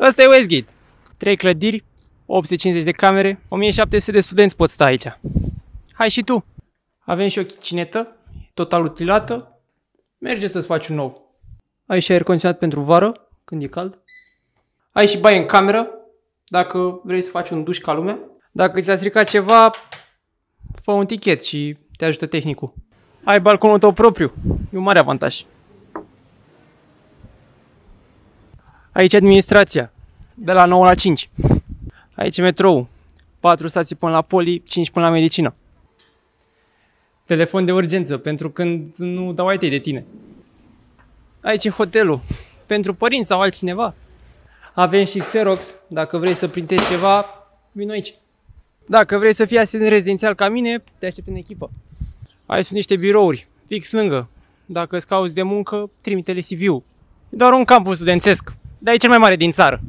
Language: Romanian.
Ăsta e Westgate. 3 clădiri, 850 de camere, 1700 de studenți pot sta aici. Hai și tu! Avem și o kitchenetă, total utilată. Merge să-ți faci un nou. Ai și aer condiționat pentru vară, când e cald. Ai și baie în cameră, dacă vrei să faci un duș ca lumea. Dacă ți-a stricat ceva, fă un tichet și te ajută tehnicul. Ai balconul tău propriu, e un mare avantaj. Aici administrația, de la 9 la 5. Aici metrou, 4 stații până la poli, 5 până la medicină. Telefon de urgență, pentru când nu dau ai tăi de tine. Aici e hotelul, pentru părinți sau altcineva. Avem și Xerox, dacă vrei să printezi ceva, vino aici. Dacă vrei să fii asistent rezidențial ca mine, te aștept în echipă. Aici sunt niște birouri, fix lângă. Dacă îți cauți de muncă, trimite-le CV-ul. E doar un campus studențesc, dar e cel mai mare din țară.